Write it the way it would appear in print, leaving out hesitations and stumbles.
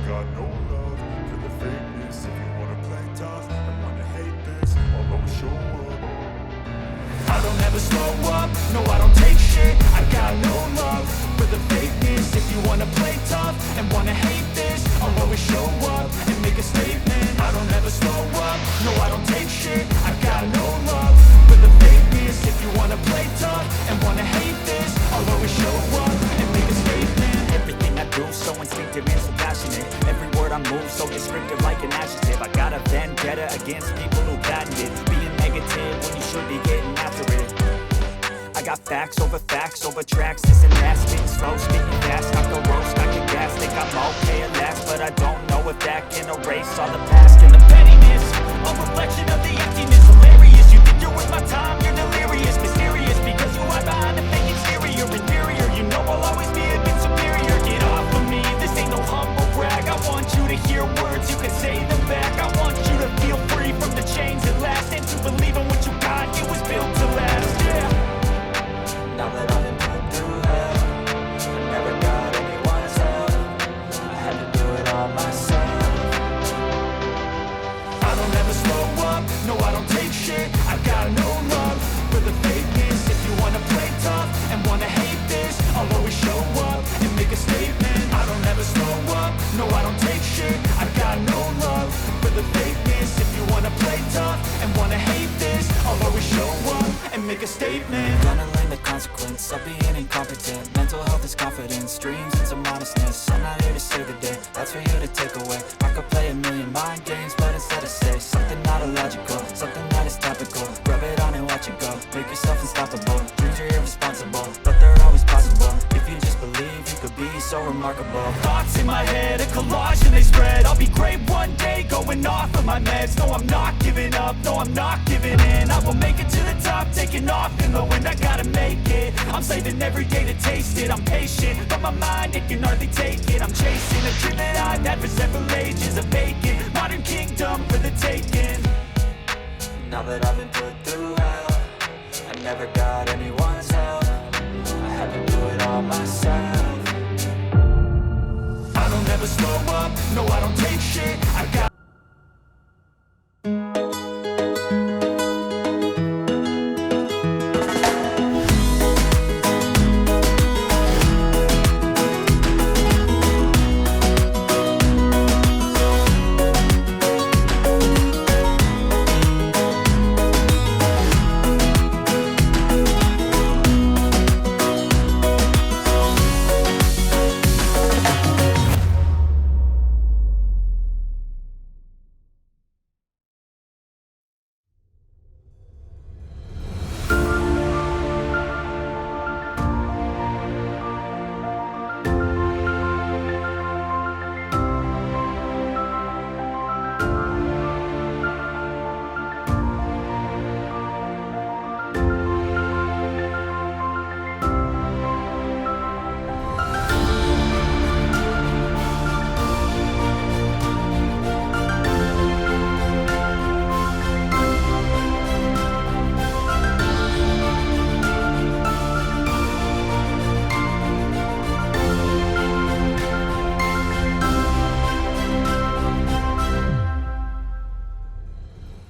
got no love for the fakeness. If you wanna play tough and wanna hate this, I'll always show up. I don't ever slow up, no I don't take shit. I got no love for the fakeness. If you wanna play tough and wanna hate this, I'll always show up and make a statement. I don't ever slow up, no I don't take shit. I got no love for the fakeness. If you wanna play tough and wanna hate this, I'll always show up and make a statement. Everything I do so instinctive and so passionate. Every word I move so descriptive like an adjective. I got a vendetta against people who patented being negative when you should be getting after it. I got facts over tracks. This and that, spitting slow, spitting fast. Knock the roast, knock your gas. Think I'm okay at last, but I don't know if that can erase all the past and the pettiness. A reflection of the emptiness. Hilarious, you think you're worth my time, you're delirious. Mysterious, because you hide behind a fake exterior. Inferior, you know I'll always be a bit superior. Get off of me, this ain't no humble brag. I want you to hear words, you can say them back. I want you to feel free from the chains at last, and to believe in what you got, it was built to last, yeah. Now that I've been put through hell, I never got anyone's help. I had to do it all myself. I don't ever slow up, no I don't take shit. I got no love for the fakeness. If you wanna play tough and wanna hate this, I'll always show up and make a statement. I don't ever slow up, no I don't take shit. I got no love for the fakeness. If you wanna play tough and wanna hate this, I'll always show up and make a statement. Gonna learn the consequence of being incompetent. Mental health is confidence, dreams and some honestness. I'm not here to save the day, that's for you to take away. I could play a million mind games, but instead I say something not illogical, something that is topical. Rub it on and watch it go, make yourself unstoppable. Dreams are irresponsible, but they're always possible. If you just believe, you could be so remarkable. Thoughts in my head, a collage and they spread. I'll be great one day, going off of my meds. No, I'm not giving up, no, I'm not giving in. I will make it to the top, taking off in the wind. I gotta make it, I'm saving every day to taste it. I'm patient, but my mind, it can hardly take it. I'm chasing a dream that I've had for several ages. A vacant, modern kingdom for the taking. Now that I've been put through hell, I never got anyone's help. I had to do it all myself. I don't ever slow up, no I don't take shit.